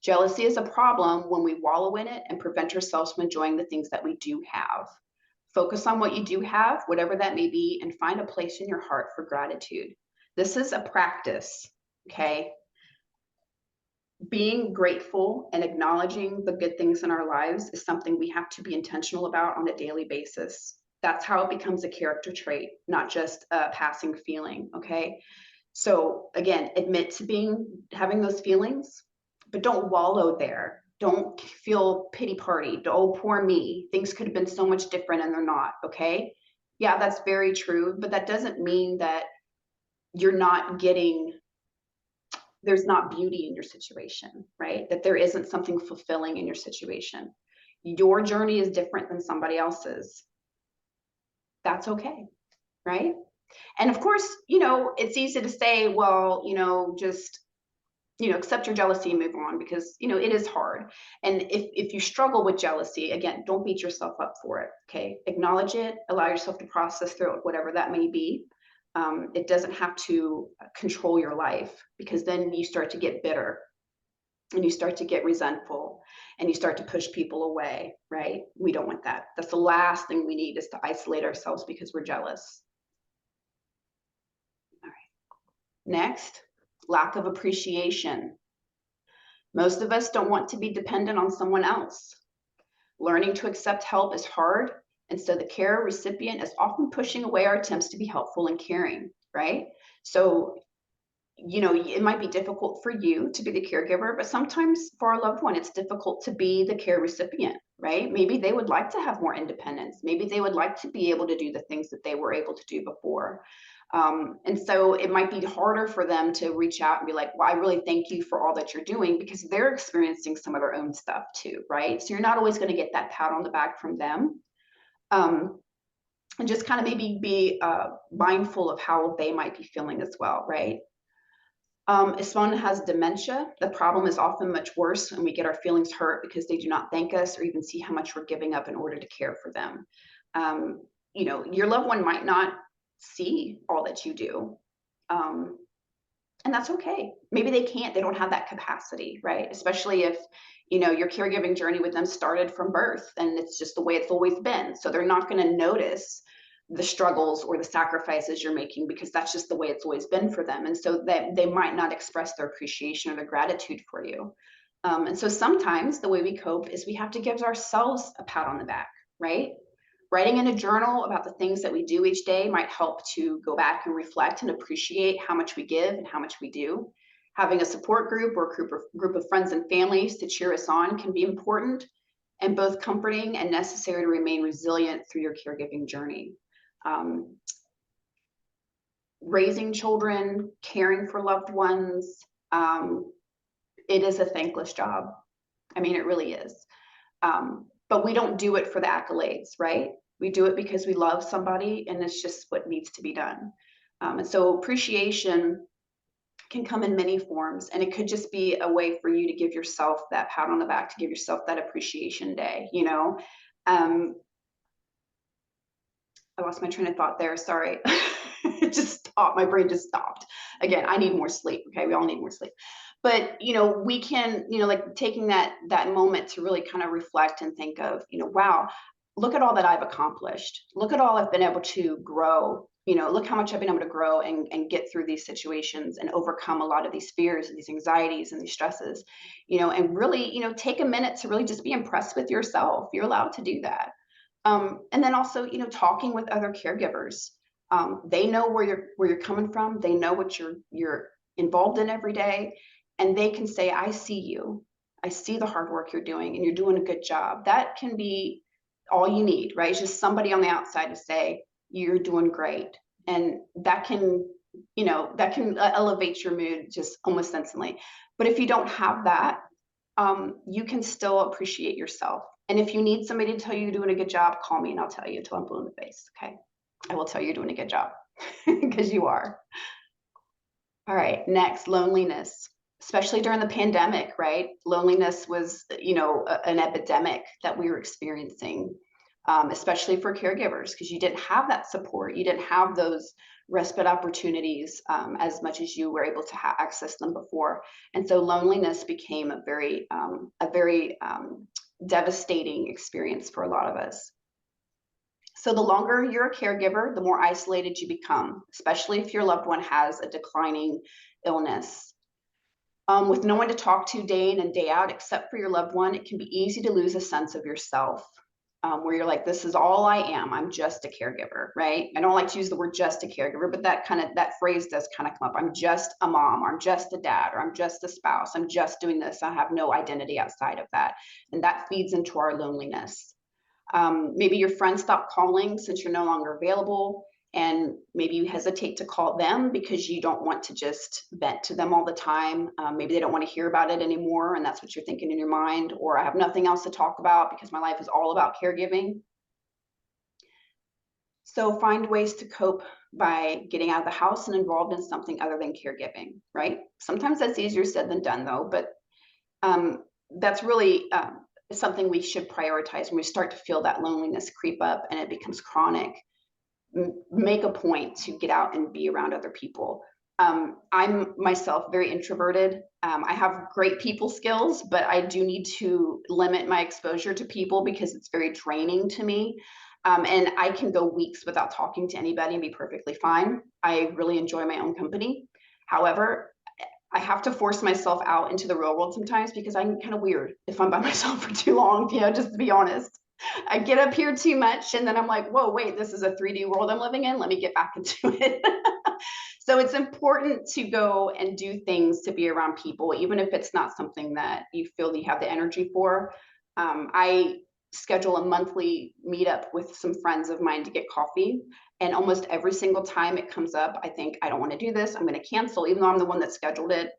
Jealousy is a problem when we wallow in it and prevent ourselves from enjoying the things that we do have. Focus on what you do have, whatever that may be, and find a place in your heart for gratitude. This is a practice, okay? Being grateful and acknowledging the good things in our lives is something we have to be intentional about on a daily basis. That's how it becomes a character trait, not just a passing feeling, okay? So again, admit to having those feelings, but don't wallow there. Don't feel pity party. Oh, poor me. Things could have been so much different and they're not, okay? Yeah, that's very true, but that doesn't mean that you're not getting, there's not beauty in your situation, right? That there isn't something fulfilling in your situation. Your journey is different than somebody else's. That's okay, right? And of course, it's easy to say, well, just, accept your jealousy and move on, because, it is hard. And if you struggle with jealousy, again, don't beat yourself up for it. Okay. Acknowledge it, allow yourself to process through it, whatever that may be. It doesn't have to control your life, because then you start to get bitter and you start to get resentful and you start to push people away, right? We don't want that. That's the last thing we need, is to isolate ourselves because we're jealous. All right. Next, lack of appreciation. Most of us don't want to be dependent on someone else. Learning to accept help is hard, and so the care recipient is often pushing away our attempts to be helpful and caring, right? So, it might be difficult for you to be the caregiver, but sometimes for our loved one, it's difficult to be the care recipient, right? Maybe they would like to have more independence. Maybe they would like to be able to do the things that they were able to do before. And so it might be harder for them to reach out and be like, well, I really thank you for all that you're doing, because they're experiencing some of their own stuff too, right? So you're not always going to get that pat on the back from them. And just kind of maybe be mindful of how they might be feeling as well, right? If someone has dementia, the problem is often much worse, and we get our feelings hurt because they do not thank us or even see how much we're giving up in order to care for them. Your loved one might not see all that you do. And that's okay. Maybe they can't, they don't have that capacity, right? Especially if, your caregiving journey with them started from birth and it's just the way it's always been. So they're not going to notice the struggles or the sacrifices you're making, because that's just the way it's always been for them. And so that they might not express their appreciation or their gratitude for you. And so sometimes the way we cope is we have to give ourselves a pat on the back, right? Writing in a journal about the things that we do each day might help to go back and reflect and appreciate how much we give and how much we do. Having a support group or a group of friends and families to cheer us on can be important, and both comforting and necessary to remain resilient through your caregiving journey. Raising children, caring for loved ones, it is a thankless job. I mean, it really is. But we don't do it for the accolades, right? We do it because we love somebody, and it's just what needs to be done. And so appreciation can come in many forms, and it could just be a way for you to give yourself that pat on the back, to give yourself that appreciation day, I lost my train of thought there, sorry. It just stopped, my brain just stopped. Again, I need more sleep, okay? We all need more sleep. But, we can, like taking that moment to really kind of reflect and think of, wow, look at all that I've accomplished. Look at all I've been able to grow. Look how much I've been able to grow and get through these situations and overcome a lot of these fears and these anxieties and these stresses, and really, take a minute to really just be impressed with yourself. You're allowed to do that. And then also, talking with other caregivers. They know where you're coming from. They know what you're involved in every day, and they can say, I see you. I see the hard work you're doing, and you're doing a good job. That can be all you need, right? It's just somebody on the outside to say, you're doing great. And that can, elevate your mood just almost instantly. But if you don't have that, you can still appreciate yourself. And if you need somebody to tell you you're doing a good job, call me and I'll tell you until I'm blue in the face. Okay. I will tell you you're doing a good job, because you are. All right. Next, loneliness, especially during the pandemic, right? Loneliness was, an epidemic that we were experiencing, especially for caregivers, because you didn't have that support. You didn't have those respite opportunities as much as you were able to access them before. And so loneliness became a very devastating experience for a lot of us. So the longer you're a caregiver, the more isolated you become, especially if your loved one has a declining illness. With no one to talk to day in and day out, except for your loved one, it can be easy to lose a sense of yourself, where you're like, this is all I am. I'm just a caregiver, right? I don't like to use the word just a caregiver, but that phrase does kind of come up. I'm just a mom, or I'm just a dad, or I'm just a spouse. I'm just doing this. I have no identity outside of that. And that feeds into our loneliness. Maybe your friends stop calling since you're no longer available, and maybe you hesitate to call them because you don't want to just vent to them all the time. Maybe they don't want to hear about it anymore, and that's what you're thinking in your mind. Or I have nothing else to talk about because my life is all about caregiving. So find ways to cope by getting out of the house and involved in something other than caregiving, right? Sometimes that's easier said than done, though, but that's really something we should prioritize when we start to feel that loneliness creep up and it becomes chronic. Make a point to get out and be around other people. I'm myself very introverted. I have great people skills, but I do need to limit my exposure to people because it's very draining to me. And I can go weeks without talking to anybody and be perfectly fine. I really enjoy my own company. However, I have to force myself out into the real world sometimes because I'm kind of weird if I'm by myself for too long, just to be honest. I get up here too much and then I'm like, whoa, wait, this is a 3D world I'm living in. Let me get back into it. So it's important to go and do things to be around people, even if it's not something that you feel you have the energy for. I schedule a monthly meetup with some friends of mine to get coffee. And almost every single time it comes up, I think, I don't want to do this. I'm going to cancel, even though I'm the one that scheduled it.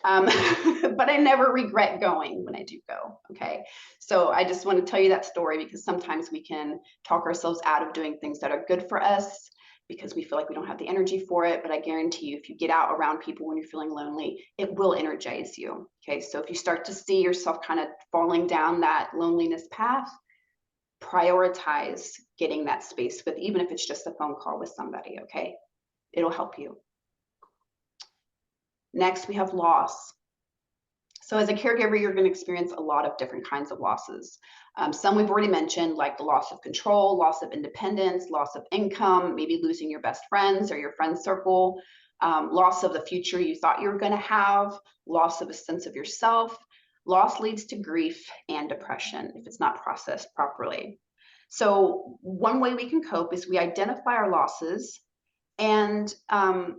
But I never regret going when I do go. Okay. So I just want to tell you that story because sometimes we can talk ourselves out of doing things that are good for us because we feel like we don't have the energy for it. But I guarantee you, if you get out around people when you're feeling lonely, it will energize you. Okay. So if you start to see yourself kind of falling down that loneliness path, prioritize getting that space with, even if it's just a phone call with somebody. Okay. It'll help you. Next, we have loss. So as a caregiver, you're going to experience a lot of different kinds of losses. Some we've already mentioned, like the loss of control, loss of independence, loss of income, maybe losing your best friends or your friend circle, loss of the future you thought you were going to have, loss of a sense of yourself. Loss leads to grief and depression if it's not processed properly. So one way we can cope is we identify our losses. And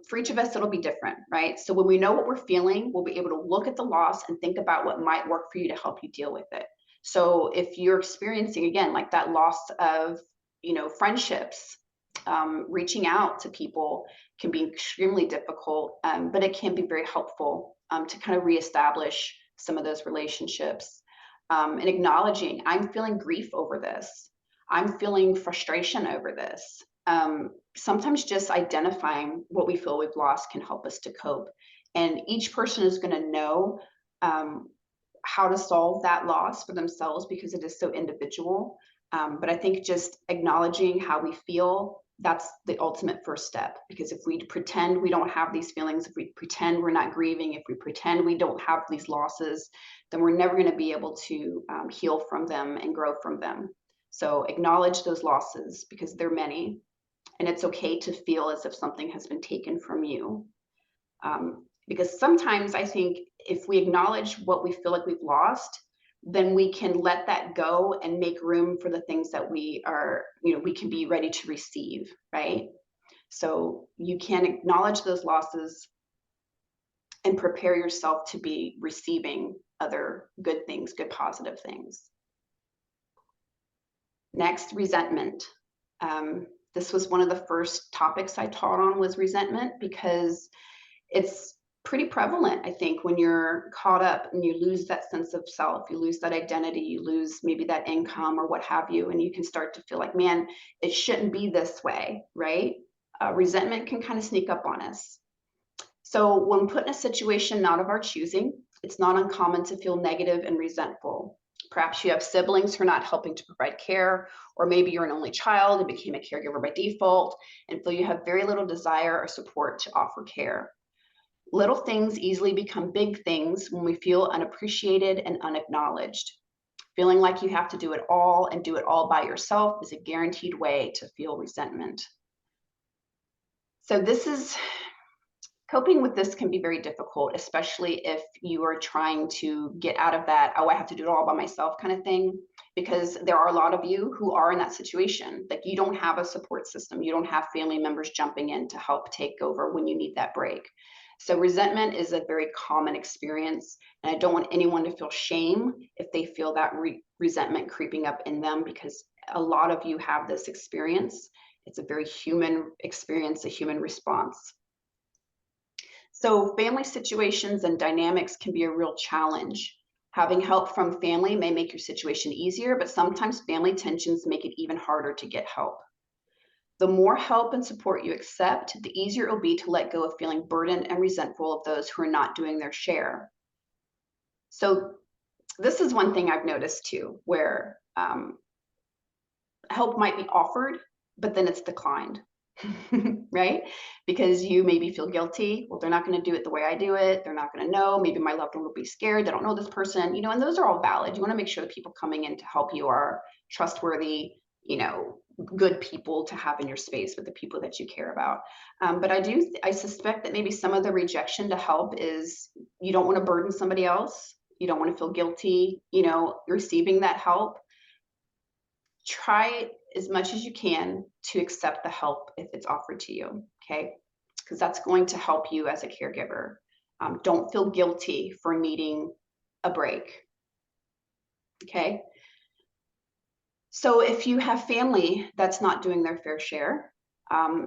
for each of us, it'll be different, right? So when we know what we're feeling, we'll be able to look at the loss and think about what might work for you to help you deal with it. So if you're experiencing, again, like that loss of, friendships, reaching out to people can be extremely difficult, but it can be very helpful to kind of reestablish some of those relationships, and acknowledging, I'm feeling grief over this. I'm feeling frustration over this. Sometimes just identifying what we feel we've lost can help us to cope. And each person is going to know how to solve that loss for themselves because it is so individual. But I think just acknowledging how we feel, that's the ultimate first step. Because if we pretend we don't have these feelings, if we pretend we're not grieving, if we pretend we don't have these losses, then we're never going to be able to heal from them and grow from them. So acknowledge those losses because they're many. And it's okay to feel as if something has been taken from you. Because sometimes I think if we acknowledge what we feel like we've lost, then we can let that go and make room for the things that we are, we can be ready to receive, right? So you can acknowledge those losses and prepare yourself to be receiving other good things, good positive things. Next, resentment. This was one of the first topics I taught on was resentment because it's pretty prevalent, I think, when you're caught up and you lose that sense of self, you lose that identity, you lose maybe that income or what have you, and you can start to feel like, man, it shouldn't be this way, right? Resentment can kind of sneak up on us. So when put in a situation not of our choosing, it's not uncommon to feel negative and resentful. Perhaps you have siblings who are not helping to provide care, or maybe you're an only child and became a caregiver by default and feel you have very little desire or support to offer care. Little things easily become big things when we feel unappreciated and unacknowledged. Feeling like you have to do it all and do it all by yourself is a guaranteed way to feel resentment. So this is Coping with this can be very difficult, especially if you are trying to get out of that, oh, I have to do it all by myself kind of thing, because there are a lot of you who are in that situation. Like you don't have a support system, you don't have family members jumping in to help take over when you need that break. So resentment is a very common experience, and I don't want anyone to feel shame if they feel that resentment creeping up in them, because a lot of you have this experience. It's a very human experience, a human response. So family situations and dynamics can be a real challenge. Having help from family may make your situation easier, but sometimes family tensions make it even harder to get help. The more help and support you accept, the easier it will be to let go of feeling burdened and resentful of those who are not doing their share. So this is one thing I've noticed too, where help might be offered, but then it's declined. Right? Because you maybe feel guilty. Well, they're not going to do it the way I do it. They're not going to know. Maybe my loved one will be scared. They don't know this person, and those are all valid. You want to make sure the people coming in to help you are trustworthy, good people to have in your space with the people that you care about. But I suspect that maybe some of the rejection to help is you don't want to burden somebody else. You don't want to feel guilty, receiving that help. Try as much as you can to accept the help if it's offered to you, okay? Because that's going to help you as a caregiver. Don't feel guilty for needing a break, okay? So if you have family that's not doing their fair share,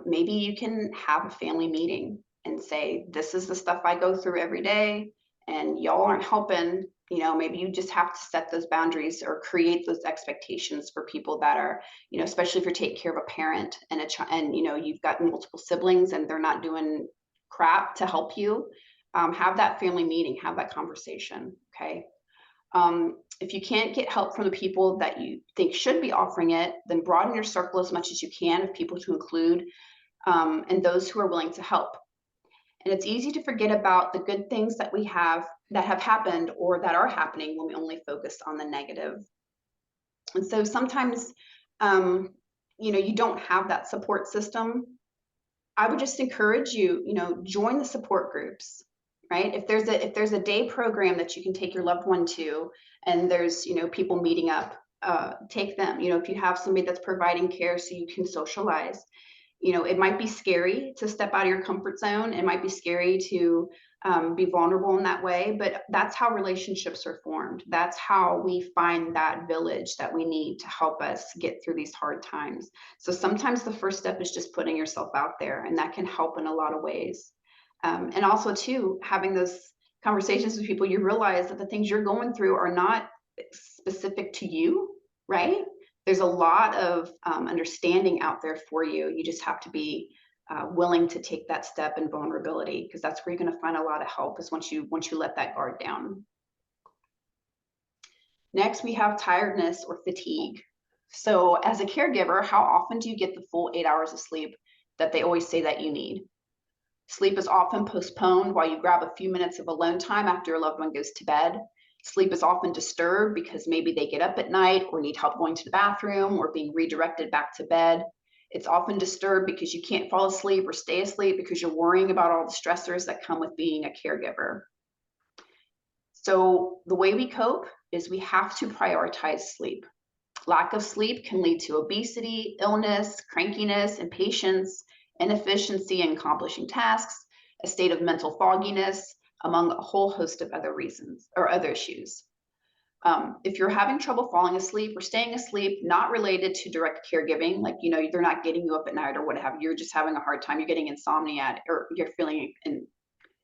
maybe you can have a family meeting and say, this is the stuff I go through every day, and y'all aren't helping. Maybe you just have to set those boundaries or create those expectations for people that are, especially if you're taking care of a parent and you've got multiple siblings and they're not doing crap to help you. Have that family meeting, have that conversation, okay? If you can't get help from the people that you think should be offering it, then broaden your circle as much as you can of people to include, and those who are willing to help. And it's easy to forget about the good things that we have that have happened or that are happening when we only focus on the negative. And so sometimes, you don't have that support system. I would just encourage you, join the support groups, right? If there's a day program that you can take your loved one to, and there's, people meeting up, take them. If you have somebody that's providing care so you can socialize, it might be scary to step out of your comfort zone. It might be scary to be vulnerable in that way, but that's how relationships are formed. That's how we find that village that we need to help us get through these hard times. So sometimes the first step is just putting yourself out there, and that can help in a lot of ways. And also too, having those conversations with people, you realize that the things you're going through are not specific to you, right? There's a lot of understanding out there for you. You just have to be willing to take that step in vulnerability, because that's where you're going to find a lot of help, is once you let that guard down. Next, we have tiredness or fatigue. So as a caregiver, how often do you get the full 8 hours of sleep that they always say that you need? Sleep is often postponed while you grab a few minutes of alone time after your loved one goes to bed. Sleep is often disturbed because maybe they get up at night or need help going to the bathroom or being redirected back to bed. It's often disturbed because you can't fall asleep or stay asleep because you're worrying about all the stressors that come with being a caregiver. So the way we cope is we have to prioritize sleep. Lack of sleep can lead to obesity, illness, crankiness, impatience, inefficiency in accomplishing tasks, a state of mental fogginess, among a whole host of other reasons or other issues. If you're having trouble falling asleep or staying asleep, not related to direct caregiving, like, they're not getting you up at night or what have you, you're just having a hard time, you're getting insomnia, or you're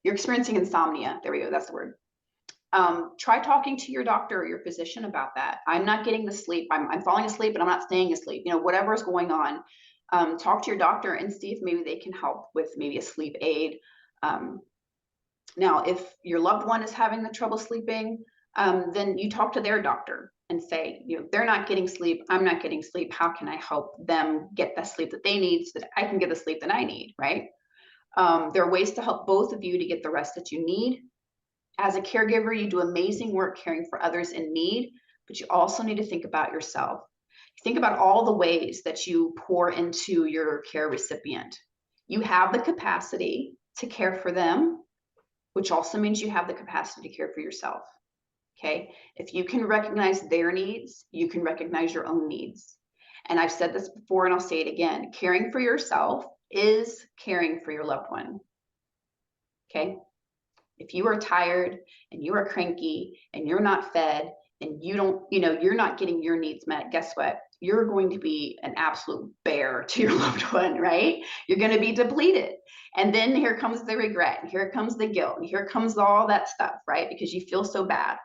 experiencing insomnia. There we go, that's the word. Try talking to your doctor or your physician about that. I'm not getting the sleep. I'm falling asleep, but I'm not staying asleep. Whatever is going on, talk to your doctor and see if maybe they can help with maybe a sleep aid. Now, if your loved one is having the trouble sleeping, then you talk to their doctor and say, they're not getting sleep. I'm not getting sleep. How can I help them get the sleep that they need so that I can get the sleep that I need, right? There are ways to help both of you to get the rest that you need. As a caregiver, you do amazing work caring for others in need, but you also need to think about yourself. Think about all the ways that you pour into your care recipient. You have the capacity to care for them, which also means you have the capacity to care for yourself. Okay. If you can recognize their needs, you can recognize your own needs. And I've said this before and I'll say it again. Caring for yourself is caring for your loved one. Okay. If you are tired and you are cranky and you're not fed and you don't, you're not getting your needs met, guess what? You're going to be an absolute bear to your loved one, right? You're going to be depleted. And then here comes the regret, and here comes the guilt, and here comes all that stuff, right? Because you feel so bad.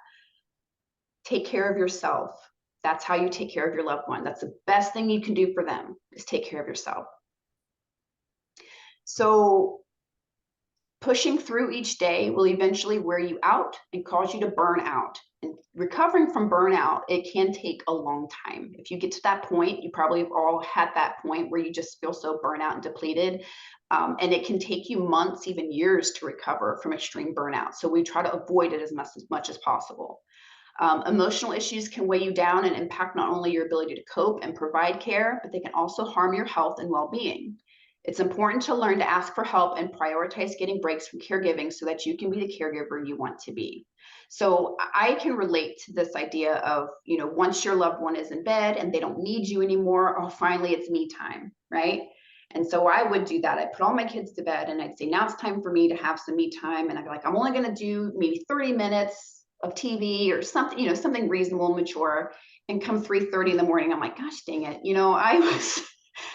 Take care of yourself. That's how you take care of your loved one. That's the best thing you can do for them, is take care of yourself. So pushing through each day will eventually wear you out and cause you to burn out. And recovering from burnout, it can take a long time. If you get to that point, you probably have all had that point where you just feel so burnout and depleted. And it can take you months, even years, to recover from extreme burnout. So we try to avoid it as much as possible. Emotional issues can weigh you down and impact not only your ability to cope and provide care, but they can also harm your health and well-being. It's important to learn to ask for help and prioritize getting breaks from caregiving so that you can be the caregiver you want to be. So I can relate to this idea of, once your loved one is in bed and they don't need you anymore, oh, finally it's me time, right? And so I would do that. I'd put all my kids to bed and I'd say, now it's time for me to have some me time. And I'd be like, I'm only going to do maybe 30 minutes of TV or something, something reasonable and mature. And come 3:30 in the morning, I'm like, gosh, dang it.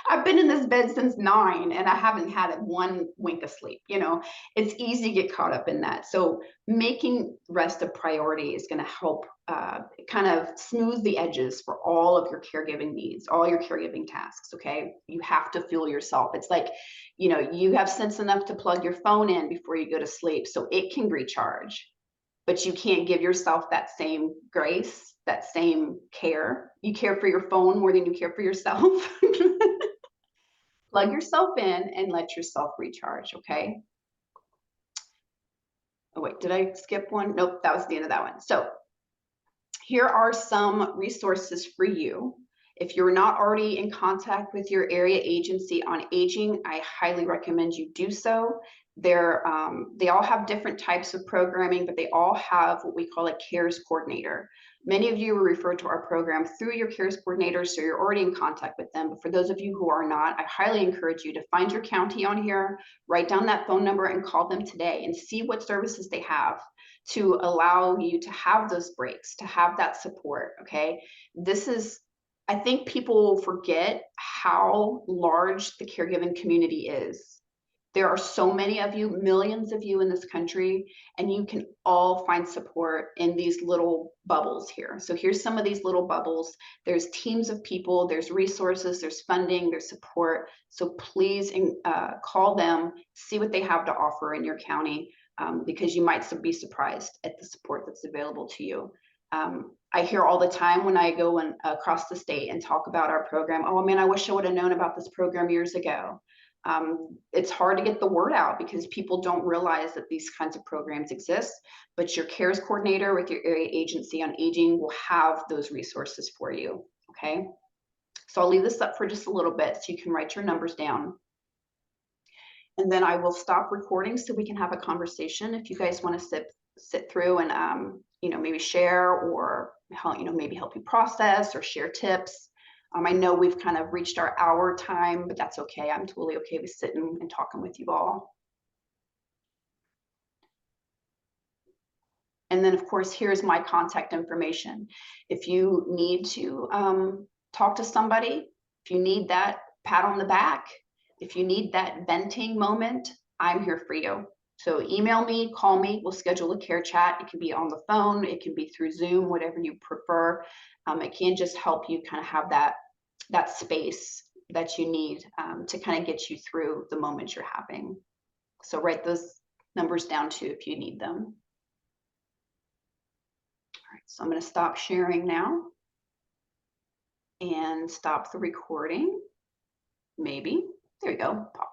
I've been in this bed since 9 and I haven't had one wink of sleep. It's easy to get caught up in that. So making rest a priority is going to help kind of smooth the edges for all of your caregiving needs, all your caregiving tasks. Okay. You have to fuel yourself. It's like, you have sense enough to plug your phone in before you go to sleep so it can recharge. But you can't give yourself that same grace, that same care. You care for your phone more than you care for yourself. Plug yourself in and let yourself recharge, okay? Oh, wait, did I skip one? Nope, that was the end of that one. So here are some resources for you. If you're not already in contact with your area agency on aging, I highly recommend you do so. They all have different types of programming, but they all have what we call a CARES coordinator. Many of you will refer to our program through your CARES coordinator, so you're already in contact with them. But for those of you who are not, I highly encourage you to find your county on here, write down that phone number and call them today and see what services they have to allow you to have those breaks, to have that support, okay? I think people forget how large the caregiving community is. There are so many of you, millions of you in this country, and you can all find support in these little bubbles here. So here's some of these little bubbles. There's teams of people, there's resources, there's funding, there's support. So please call them, see what they have to offer in your county, because you might be surprised at the support that's available to you. I hear all the time when I go across the state and talk about our program, oh man, I wish I would have known about this program years ago. It's hard to get the word out because people don't realize that these kinds of programs exist, but your CARES coordinator with your area agency on aging will have those resources for you, okay? So I'll leave this up for just a little bit so you can write your numbers down. And then I will stop recording so we can have a conversation if you guys want to sit through and maybe share or help, maybe help you process or share tips. I know we've kind of reached our hour time, but that's okay. I'm totally okay with sitting and talking with you all. And then, of course, here's my contact information. If you need to talk to somebody, if you need that pat on the back, if you need that venting moment, I'm here for you. So email me, call me, we'll schedule a care chat. It can be on the phone, it can be through Zoom, whatever you prefer. It can just help you kind of have that space that you need to kind of get you through the moments you're having. So write those numbers down too if you need them. All right, so I'm going to stop sharing now and stop the recording. Maybe. There you go. Pause.